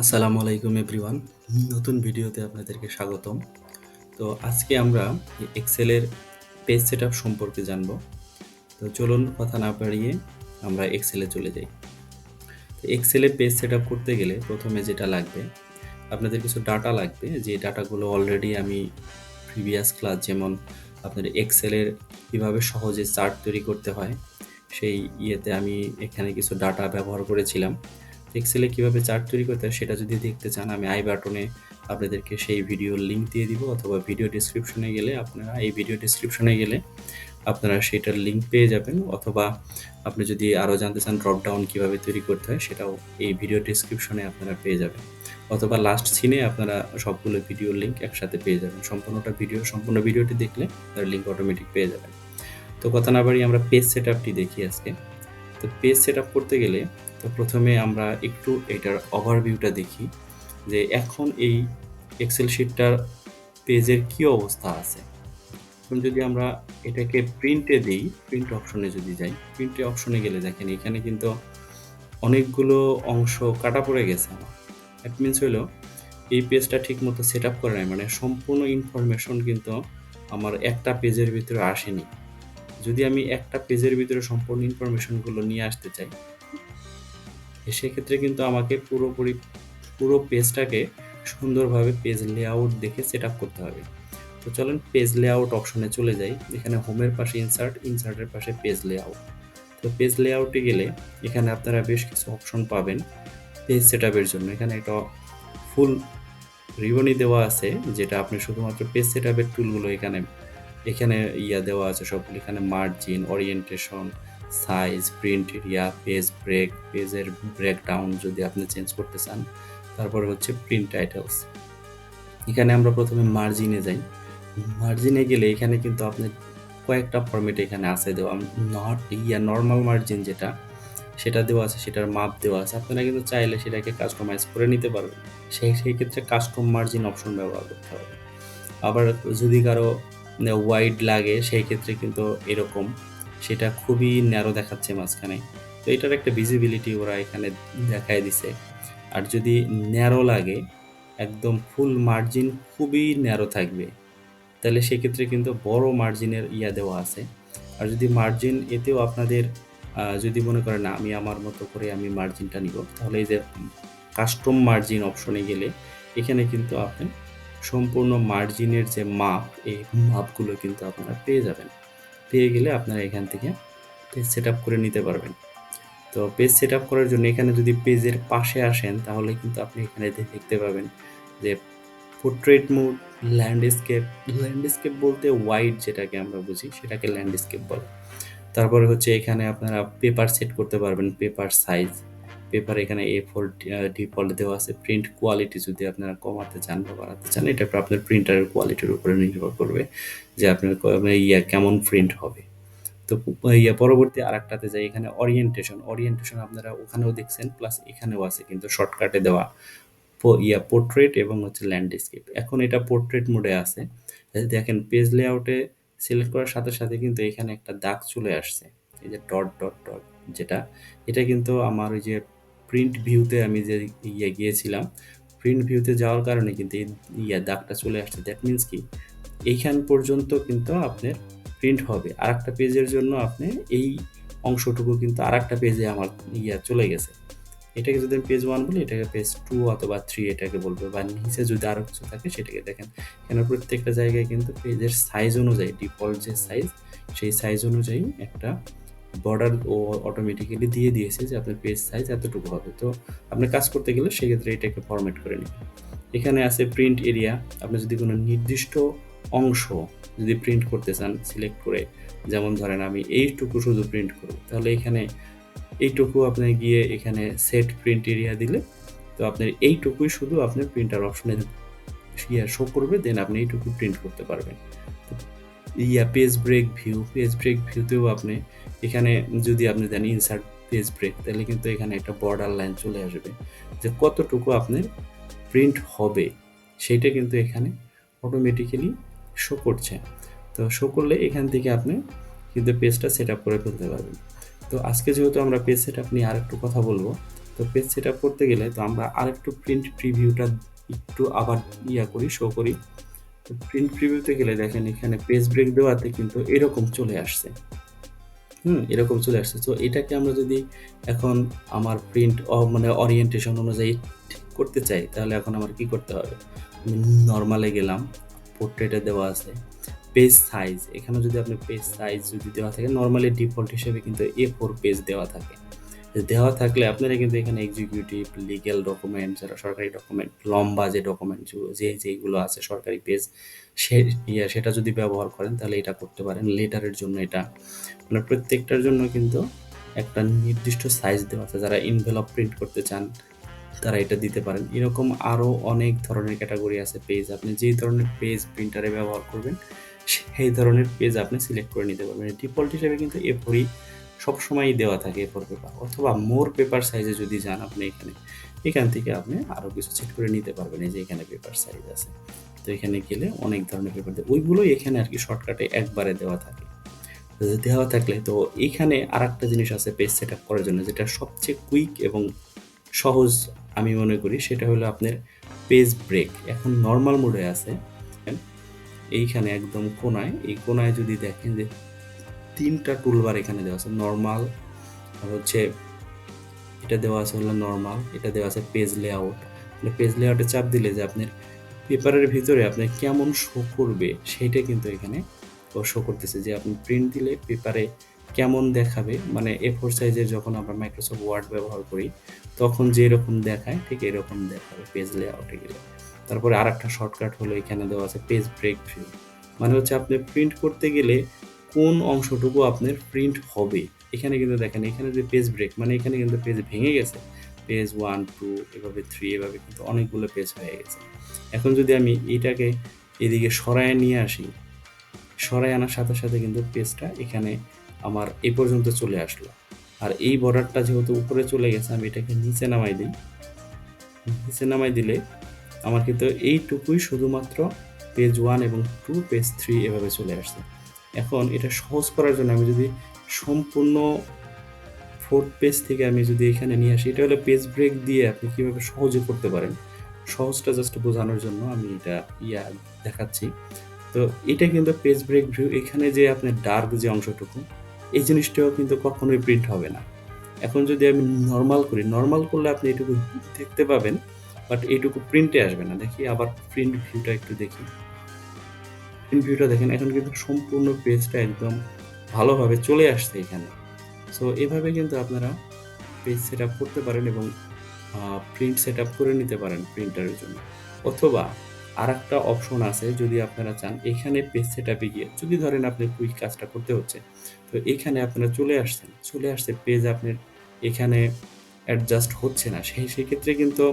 আসসালামু আলাইকুম এভরিওয়ান। নতুন ভিডিওতে আপনাদেরকে স্বাগতম। তো আজকে আমরা এক্সেলের পেজ সেটআপ সম্পর্কে জানব। তো চলুন কথা না বাড়িয়ে আমরা এক্সেলে চলে যাই। তো এক্সেলে পেজ সেটআপ করতে গেলে প্রথমে যেটা লাগবে, আপনাদের কিছু ডাটা লাগবে, যে ডাটাগুলো অলরেডি আমি প্রিভিয়াস ক্লাস, যেমন আপনার এক্সেলের কীভাবে সহজে চার্ট তৈরি করতে হয় সেই ইয়েতে আমি এখানে কিছু ডাটা ব্যবহার করেছিলাম। এক্সেলে কীভাবে চার্ট তৈরি করতে হয় সেটা যদি দেখতে চান, আমি আই বাটনে আপনাদেরকে সেই ভিডিওর লিঙ্ক দিয়ে দিব, অথবা ভিডিও ডিসক্রিপশনে গেলে আপনারা সেটার লিঙ্ক পেয়ে যাবেন, অথবা আপনি যদি আরও জানতে চান ড্রপ ডাউন কীভাবে তৈরি করতে হয় সেটাও এই ভিডিও ডিসক্রিপশনে আপনারা পেয়ে যাবেন, অথবা লাস্ট সিনে আপনারা সবগুলো ভিডিওর লিঙ্ক একসাথে পেয়ে যাবেন। সম্পূর্ণ ভিডিওটি দেখলে তার লিঙ্ক অটোমেটিক পেয়ে যাবেন। তো কথা না বাড়িয়ে আমরা পেজ সেটআপটি দেখি আজকে। তো পেজ সেটআপ করতে গেলে তো প্রথমে আমরা একটু এটার ওভারভিউটা দেখি, যে এখন এই এক্সেল শিটটার পেজের কি অবস্থা আছে। এখন যদি আমরা এটাকে প্রিন্টে দিই, প্রিন্ট অপশনে যদি যাই, প্রিন্টে অপশনে গেলে দেখেন এখানে কিন্তু অনেকগুলো অংশ কাটা পড়ে গেছে আমার। দ্যাট মিনস হলো এই পেজটা ঠিক মতো সেট আপ করে নাই, মানে সম্পূর্ণ ইনফরমেশন কিন্তু আমার একটা পেজের ভিতরে আসেনি। যদি আমি একটা পেজের ভিতরে সম্পূর্ণ ইনফরমেশনগুলো নিয়ে আসতে চাই, সেক্ষেত্রে কিন্তু আমাকে পুরো পেজটাকে সুন্দরভাবে পেজ লেআউট দেখে সেট আপ করতে হবে। তো চলেন পেজ লেআউট অপশনে চলে যাই। এখানে হোমের পাশে ইনসার্টের পাশে পেজ লেআউট। তো পেজ লেআউটে গেলে এখানে আপনারা বেশ কিছু অপশন পাবেন পেজ সেট আপের জন্য। এখানে একটা ফুল রিবনই দেওয়া আছে, যেটা আপনি শুধুমাত্র পেজ সেট আপের টুলগুলো এখানে দেওয়া আছে সবগুলো। এখানে margin, orientation, size, print area, page break, পেজের ব্রেকডাউন যদি আপনি চেঞ্জ করতে চান, তারপরে হচ্ছে প্রিন্ট টাইটেলস। এখানে আমরা প্রথমে মার্জিনে যাই। মার্জিনে গেলে এখানে কিন্তু আপনার কয়েকটা ফরম্যাট এখানে আছে দেওয়া। নর্মাল মার্জিন যেটা, সেটা দেওয়া আছে, সেটার মাপ দেওয়া আছে। আপনারা কিন্তু চাইলে সেটাকে কাস্টমাইজ করে নিতে পারবেন। সেই ক্ষেত্রে কাস্টম মার্জিন অপশন ব্যবহার করতে হবে। আবার যদি কারো ওয়াইড লাগে, সেই ক্ষেত্রে কিন্তু এরকম সেটা খুবই ন্যারো দেখাচ্ছে মাঝখানে, তো এটার একটা ভিজিবিলিটি ওরা এখানে দেখায় দিছে। আর যদি ন্যারো লাগে, একদম ফুল মার্জিন খুবই ন্যারো থাকবে, তাহলে সেক্ষেত্রে কিন্তু বড় মার্জিনের দেওয়া আছে। আর যদি মার্জিন এতেও আপনাদের যদি মনে করেন না আমি আমার মতো করে আমি মার্জিনটা নিব, তাহলে এই যে কাস্টম মার্জিন অপশনে গেলে এখানে কিন্তু আপনি সম্পূর্ণ মার্জিনের যে মাপ, এই মাপগুলো কিন্তু আপনারা পেয়ে গেলে আপনারা এখান থেকে পেজ সেট আপ করে নিতে পারবেন। তো পেজ সেট আপ করার জন্য এখানে যদি পেজের পাশে আসেন, তাহলে কিন্তু আপনি এখানে দেখতে পাবেন যে পোর্ট্রেট মোড, ল্যান্ডস্কেপ বলতে ওয়াইড যেটাকে আমরা বুঝি সেটাকে ল্যান্ডস্কেপ বলে। তারপরে হচ্ছে এখানে আপনারা পেপার সেট করতে পারবেন, পেপার সাইজ, পেপার এখানে A4 ডিফল্ট দেওয়া আছে। প্রিন্ট কোয়ালিটি যদি আপনারা কমাতে চান বা বাড়াতে চান, এটা আপনার প্রিন্টারের কোয়ালিটির উপরে নির্ভর করবে যে আপনার কেমন প্রিন্ট হবে। তো পরবর্তী আরেকটাতে যাই, এখানে ওরিয়েন্টেশন আপনারা ওখানেও দেখছেন, প্লাস এখানেও আছে কিন্তু শর্টকাটে দেওয়া পোর্ট্রেট এবং হচ্ছে ল্যান্ডস্কেপ। এখন এটা পোর্ট্রেট মোডে আছে। দেখেন পেজ লেআউটে সিলেক্ট করার সাথে সাথে কিন্তু এখানে একটা দাগ চলে আসছে, এই যে ডট ডট ডট, যেটা এটা কিন্তু আমার ওই যে প্রিন্ট ভিউতে আমি যে গিয়েছিলাম, প্রিন্ট ভিউতে যাওয়ার কারণে কিন্তু এই দাগটা চলে আসছে। দ্যাট মিনস কি, এইখান পর্যন্ত কিন্তু আপনার প্রিন্ট হবে। আর একটা পেজের জন্য আপনি এই অংশটুকু কিন্তু আর একটা পেজে আমার চলে গেছে। এটাকে যদি আমি পেজ 1 বলি, এটাকে পেজ 2 অথবা 3 এটাকে বলবে, বা নিচে যদি আরও কিছু থাকে সেটাকে দেখেন। কেন প্রত্যেকটা জায়গায় কিন্তু পেজের সাইজ অনুযায়ী, ডিফল্ট যে সাইজ, সেই সাইজ অনুযায়ী একটা বর্ডার ও অটোমেটিক্যালি দিয়ে দিয়েছে যে আপনার পেজ সাইজ এতটুকু হবে। তো আপনি কাজ করতে গেলে সেক্ষেত্রে এটাকে ফরম্যাট করে নিন। এখানে আছে প্রিন্ট এরিয়া। আপনি যদি কোনো নির্দিষ্ট অংশ যদি প্রিন্ট করতে চান সিলেক্ট করে, যেমন ধরেন আমি এইটুকু শুধু প্রিন্ট করব, তাহলে এখানে এইটুকু আপনি গিয়ে এখানে সেট প্রিন্ট এরিয়া দিলে তো আপনার এইটুকুই শুধু আপনার প্রিন্টার অপশনে শো করবে, দেন আপনি এইটুকু প্রিন্ট করতে পারবেন। পেজ ব্রেক ভিউতেও আপনি এখানে যদি আপনি দেন ইনসার্ট পেজ ব্রেক, তাহলে কিন্তু এখানে একটা বর্ডার লাইন চলে আসবে যে কতটুকু আপনার প্রিন্ট হবে, সেইটা কিন্তু এখানে অটোমেটিক্যালি শো করছে। তো শো করলে এখান থেকে আপনি কিন্তু পেজটা সেট আপ করে ফেলতে পারবেন। তো আজকে যেহেতু আমরা পেজ সেট আপ নিয়ে আর একটু কথা বলবো, তো পেজ সেটআপ করতে গেলে তো আমরা আরেকটু প্রিন্ট প্রিভিউটা একটু আবার শো করি। তো প্রিন্ট প্রিভিউতে গেলে দেখেন এখানে পেজ ব্রেক দেওয়াতে কিন্তু এরকম চলে আসছে। এরকম চলে আসছে। তো এটাকে আমরা যদি এখন আমার প্রিন্ট মানে ওরিয়েন্টেশন অনুযায়ী ঠিক করতে চাই, তাহলে এখন আমার কি করতে হবে? আমি নরমালে গেলাম, পোর্ট্রেটে দেওয়া আছে। পেজ সাইজ, এখানে যদি আপনি পেজ সাইজ যদি দেওয়া থাকে, নরমালি ডিফল্ট হিসেবে কিন্তু A4 পেজ দেওয়া থাকে। দেওয়া থাকলে আপনারা কিন্তু এখানে এক্সিকিউটিভ, লিগ্যাল ডকুমেন্ট, যারা সরকারি ডকুমেন্ট, লম্বা যে ডকুমেন্ট যেগুলো আছে সরকারি পেজ, সেটা যদি ব্যবহার করেন তাহলে এটা করতে পারেন। লেটারের জন্য এটা মানে প্রত্যেকটার জন্য কিন্তু একটা নির্দিষ্ট সাইজ দেওয়া আছে। যারা এনভেলপ প্রিন্ট করতে চান তারা এটা দিতে পারেন। এরকম আরও অনেক ধরনের ক্যাটাগরি আছে পেজ। আপনি যেই ধরনের পেজ প্রিন্টারে ব্যবহার করবেন সেই ধরনের পেজ আপনি সিলেক্ট করে নিতে পারবেন। ডিফল্ট হিসেবে কিন্তু A4 সবসময়ই দেওয়া থাকে, A4 পেপার, অথবা মোর পেপার সাইজে যদি যান আপনি এখান থেকে আপনি আরও কিছু সেট করে নিতে পারবেন। এই যে এখানে পেপার সাইজ আছে, তো এখানে গেলে অনেক ধরনের পেপার ওইগুলোই এখানে আর কি শর্টকাটে একবারে দেওয়া থাকে। দেওয়া থাকলে তো এইখানে আর একটা জিনিস আছে পেজ সেট আপ করার জন্য, যেটা সবচেয়ে কুইক এবং সহজ আমি মনে করি, সেটা হলো আপনার পেজ ব্রেক। এখন নর্মাল মোডে আছে, এইখানে একদম কোনায়, এই কোনায় যদি দেখেন যে 3টা টুলবার এখানে দেওয়া আছে। নর্মাল, আর হচ্ছে এটা দেওয়া আছে হলো নর্মাল, এটা দেওয়া আছে পেজ লেআউট। মানে পেজ লেআউটে চাপ দিলে যে আপনার পেপারের ভিতরে আপনার কেমন শো করবে সেইটা কিন্তু এখানে শো করতেছে, যে আপনি প্রিন্ট দিলে পেপারে কেমন দেখাবে। মানে A4 সাইজের যখন আমরা মাইক্রোসফট ওয়ার্ড ব্যবহার করি তখন যেরকম দেখায় ঠিক এরকম দেখাবে পেজ লেআউটে গেলে। তারপরে আর একটা শর্টকাট হলো এখানে দেওয়া আছে পেজ ব্রেক ভিউ। মানে হচ্ছে আপনি প্রিন্ট করতে গেলে কোন অংশটুকু আপনার প্রিন্ট হবে। এখানে কিন্তু দেখেন, এখানে যে পেজ ব্রেক মানে এখানে কিন্তু পেজ ভেঙে গেছে, পেজ 1, 2 এভাবে 3 এভাবে কিন্তু অনেকগুলো পেজ হয়ে গেছে। এখন যদি আমি এটাকে এদিকে সরায় নিয়ে আসি, সরাই আনার সাথে সাথে কিন্তু পেজটা এখানে আমার এই পর্যন্ত চলে আসলো। আর এই বর্ডারটা যেহেতু উপরে চলে গেছে, আমি এটাকে নিচে নামাই দিই। নিচে নামাই দিলে আমার কিন্তু এইটুকুই শুধুমাত্র পেজ 1 এবং 2, পেজ 3 এভাবে চলে আসছে। এখন এটা সহজ করার জন্য আমি যদি সম্পূর্ণ 4th পেজ থেকে আমি যদি এখানে নিয়ে আসি, এটা হলো পেজ ব্রেক দিয়ে আপনি কিভাবে সহজে করতে পারেন। সহজটা জাস্ট বোঝানোর জন্য আমি এটা দেখাচ্ছি। তো এটা কিন্তু পেজ ব্রেক ভিউ। এখানে যে আপনার ডার্ক যে অংশটুকু, এই জিনিসটাও কিন্তু কখনোই প্রিন্ট হবে না। এখন যদি আমি নর্মাল করি, নর্মাল করলে আপনি এটুকু দেখতে পাবেন, বাট এইটুকু প্রিন্টে আসবে না। দেখি আবার প্রিন্ট ভিউটা একটু দেখি। প্রিন্ট ভিউটা দেখেন, এখন কিন্তু সম্পূর্ণ পেজটা একদম ভালোভাবে চলে আসছে এখানে। সো এভাবে কিন্তু আপনারা পেজ সেট আপ করতে পারেন এবং প্রিন্ট সেট আপ করে নিতে পারেন প্রিন্টারের জন্য। অথবা আর একটা অপশন আছে, যদি আপনারা চান এখানে পেজ সেট আপে গিয়ে, যদি ধরেন আপনি কুইক কাজটা করতে হচ্ছে, তো এখানে আপনারা চলে আসছে পেজ আপনার এখানে অ্যাডজাস্ট হচ্ছে না, সেক্ষেত্রে কিন্তু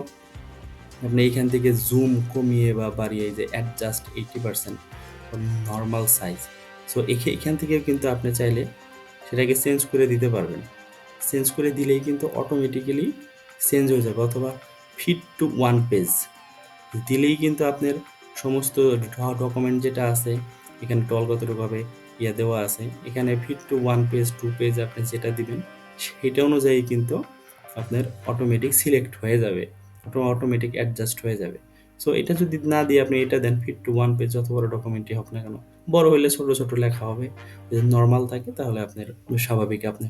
আপনি এখান থেকে জুম কমিয়ে বা বাড়িয়ে যে অ্যাডজাস্ট 80% নর্মাল সাইজ, সো এখান থেকে কিন্তু আপনি চাইলে সেটাকে চেঞ্জ করে দিতে পারবেন। চেঞ্জ করে দিলেই কিন্তু অটোমেটিক্যালি চেঞ্জ হয়ে যাবে। অথবা ফিট টু 1 পেজ দিলেই কিন্তু আপনার সমস্ত ডকুমেন্ট যেটা আছে, এখানে টলগতভাবে দেওয়া আছে, এখানে ফিট টু 1 পেজ 2 পেজ আপনি যেটা দিবেন সেটা অনুযায়ী কিন্তু আপনার অটোমেটিক সিলেক্ট হয়ে যাবে, অটোমেটিক অ্যাডজাস্ট হয়ে যাবে। সো এটা যদি না দিয়ে আপনি এটা দেন ফিট টু 1 পেজ, যত বড় ডকুমেন্টই হোক না কেন, বড় হলে ছোট ছোট লেখা হবে, যদি নর্মাল থাকে তাহলে আপনার স্বাভাবিক আপনি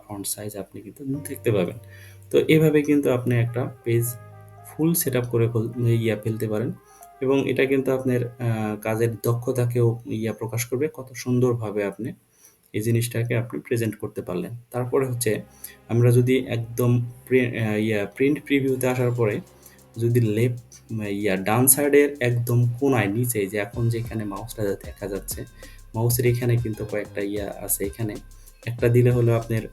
ফন্ট সাইজ আপনি কিন্তু দেখতে পাবেন। তো এভাবে কিন্তু আপনি একটা পেজ ফুল সেট আপ করে ফেলতে পারেন, এবং এটা কিন্তু আপনার কাজের দক্ষতাকেও প্রকাশ করবে, কত সুন্দরভাবে আপনি এই জিনিসটাকে আপনি প্রেজেন্ট করতে পারলেন। তারপরে হচ্ছে আমরা যদি একদম প্রিন্ট প্রিভিউতে আসার পরে যদি ডান সাইডের একদম কোনায় নিচে, যে এখন যেখানে মাউসটা দেখা যাচ্ছে, মাউসের এখানে কিন্তু কয়েকটা আছে, এখানে একটা দিলে হলো আপনার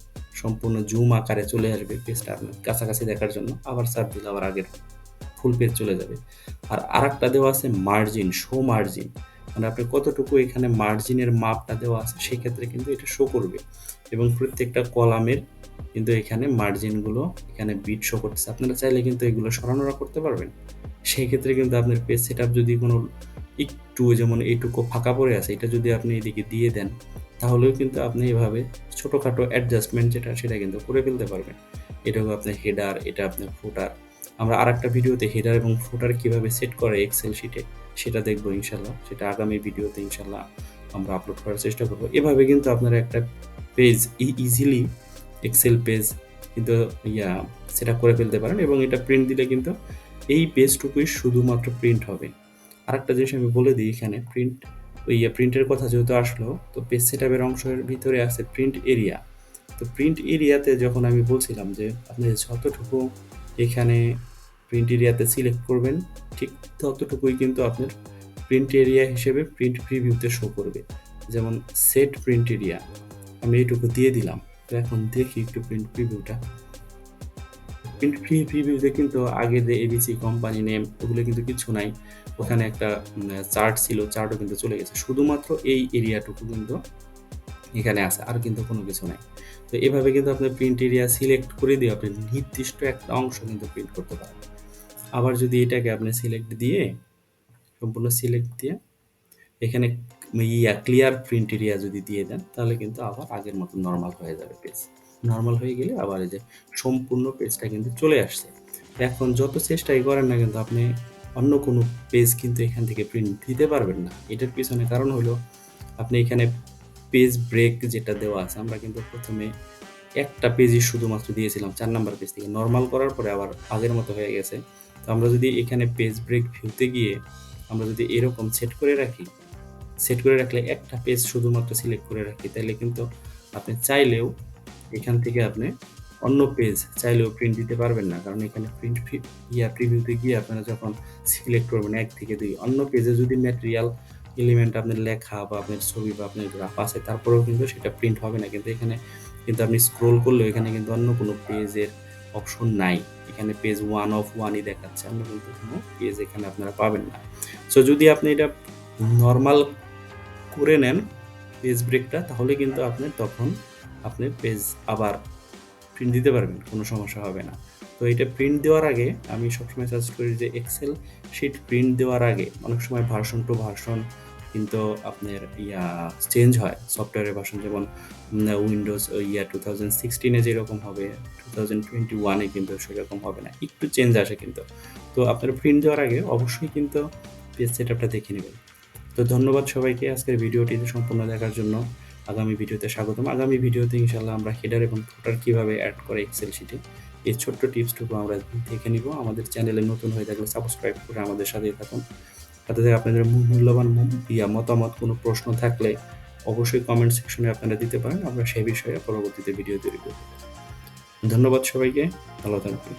সম্পূর্ণ জুম আকারে চলে আসবে পেজটা আপনার কাছাকাছি দেখার জন্য, আবার চাপ দিলে আবার আগের ফুল পেজ চলে যাবে। আর আরেকটা দেওয়া আছে মার্জিন, শো মার্জিন, মানে আপনি কতটুকু এখানে মার্জিনের মাপটা দেওয়া আছে সেক্ষেত্রে কিন্তু এটা শো করবে, এবং প্রত্যেকটা কলামের কিন্তু এখানে মার্জিনগুলো এখানে বিট শো করতেছে। আপনারা চাইলে কিন্তু এগুলো সরানোরা করতে পারবেন। সেই ক্ষেত্রে কিন্তু আপনার পেজ সেট আপ যদি কোনো একটু, যেমন এইটুকু ফাঁকা পড়ে আছে, এটা যদি আপনি এদিকে দিয়ে দেন, তাহলেও কিন্তু আপনি এভাবে ছোটোখাটো অ্যাডজাস্টমেন্ট যেটা সেটা কিন্তু করে ফেলতে পারবেন। এটাও আপনার হেডার, এটা আপনার ফুটার। আমরা আরেকটা ভিডিওতে হেডার এবং ফুটার কিভাবে সেট করে এক্সেল শিটে সেটা দেখবো ইনশাল্লাহ। সেটা আগামী ভিডিওতে ইনশাল্লাহ আমরা আপলোড করার চেষ্টা করবো। এভাবে কিন্তু আপনারা একটা পেজ ইজিলি এক্সেল পেজ কিন্তু সেটা করে ফেলতে পারেন এবং এটা প্রিন্ট দিলে কিন্তু এই পেজটুকুই শুধুমাত্র প্রিন্ট হবে। আরেকটা জিনিস আমি বলে দিই এখানে, প্রিন্টের কথা যেহেতু আসলো, তো পেজ সেটআপের অংশের ভিতরে আছে প্রিন্ট এরিয়া। তো প্রিন্ট এরিয়াতে যখন আমি বলছিলাম যে আপনি যতটুকু এখানে প্রিন্ট এরিয়াতে সিলেক্ট করবেন ঠিক ততটুকুই কিন্তু আপনার প্রিন্ট এরিয়া হিসেবে প্রিন্ট প্রিভিউতে শো করবে। যেমন সেট প্রিন্ট এরিয়া আমি এইটুকু দিয়ে দিলাম। তো এখন দেখি একটু প্রিন্ট প্রিভিউটা। প্রিন্ট প্রিভিউতে কিন্তু আগে যে এবিসি কোম্পানি নেম ওগুলো কিন্তু কিছু নাই। ওখানে একটা চার্ট ছিল, চার্টও কিন্তু চলে গেছে। শুধুমাত্র এই এরিয়াটুকু কিন্তু এখানে আছে, আর কিন্তু কোনো কিছু নাই। তো এভাবে কিন্তু আপনি প্রিন্ট এরিয়া সিলেক্ট করে দিয়ে আপনি নির্দিষ্ট একটা অংশ কিন্তু প্রিন্ট করতে পারেন। আবার যদি এটাকে আপনি সিলেক্ট দিয়ে সম্পূর্ণ সিলেক্ট দিয়ে এখানে ক্লিয়ার প্রিন্ট এরিয়া যদি দিয়ে দেন তাহলে কিন্তু আবার আগের মতো নর্মাল হয়ে যাবে পেজ। নর্মাল হয়ে গেলে আবার এই যে সম্পূর্ণ পেজটা কিন্তু চলে আসছে। এখন যত চেষ্টাই করেন না কিন্তু আপনি অন্য কোনো পেজ কিন্তু এখান থেকে প্রিন্ট দিতে পারবেন না। এটার পিছনে কারণ হলো আপনি এখানে পেজ ব্রেক যেটা দেওয়া আছে, আমরা কিন্তু প্রথমে একটা পেজই শুধুমাত্র দিয়েছিলাম 4 নাম্বার পেজ থেকে। নরমাল করার পরে আবার আগের মতো হয়ে গেছে। তো আমরা যদি এখানে পেজ ব্রেক ভিউতে গিয়ে আমরা যদি এরকম সেট করে রাখলে একটা পেজ শুধুমাত্র সিলেক্ট করে রাখি, তাহলে কিন্তু আপনি চাইলেও এখান থেকে আপনি অন্য পেজ চাইলেও প্রিন্ট দিতে পারবেন না। কারণ এখানে প্রিভিউতে গিয়ে আপনারা যখন সিলেক্ট করবেন 1 থেকে 2 অন্য পেজে যদি ম্যাটেরিয়াল এলিমেন্ট আপনার লেখা বা আপনার ছবি বা আপনার গ্রাফ আছে তারপরেও কিন্তু সেটা প্রিন্ট হবে না। কিন্তু এখানে কিন্তু আপনি স্ক্রল করলেও এখানে কিন্তু অন্য কোনো পেজের অপশন নাই। এখানে পেজ 1 অফ 1ই দেখাচ্ছে, অন্য কিন্তু কোনো পেজ এখানে আপনারা পাবেন না। সো যদি আপনি এটা নরমাল করে নেন পেজ ব্রেকটা, তাহলে কিন্তু তখন আপনি পেজ আবার প্রিন্ট দিতে পারবেন, কোনো সমস্যা হবে না। তো এটা প্রিন্ট দেওয়ার আগে আমি সবসময় সাজেস্ট করি যে এক্সেল শিট প্রিন্ট দেওয়ার আগে অনেক সময় ভার্সন টু ভার্সন কিন্তু আপনার চেঞ্জ হয় সফটওয়্যারের ভার্সন। যেমন উইন্ডোজ 2016-এ যেরকম হবে 2021-এ কিন্তু সেরকম হবে না, একটু চেঞ্জ আসে কিন্তু। তো আপনার প্রিন্ট দেওয়ার আগে অবশ্যই কিন্তু পেজ সেটআপটা দেখে নেবেন। তো ধন্যবাদ সবাইকে আজকের ভিডিওটি সম্পূর্ণ দেখার জন্য। আগামী ভিডিওতে স্বাগতম। আগামী ভিডিওতে ইনশাল্লাহ আমরা হেডার এবং ফুটার কীভাবে অ্যাড করে এক্সেল শিটে এই ছোট্ট টিপসটুকু আমরা দেখে নিব। আমাদের চ্যানেলে নতুন হয়ে থাকলে সাবস্ক্রাইব করে আমাদের সাথেই থাকুন। সাথে থেকে আপনাদের মূল্যবান মতামত, কোনো প্রশ্ন থাকলে অবশ্যই কমেন্ট সেকশনে আপনারা দিতে পারেন। আমরা সেই বিষয়ে পরবর্তীতে ভিডিও তৈরি করব। ধন্যবাদ সবাইকে, ভালো থাকবেন।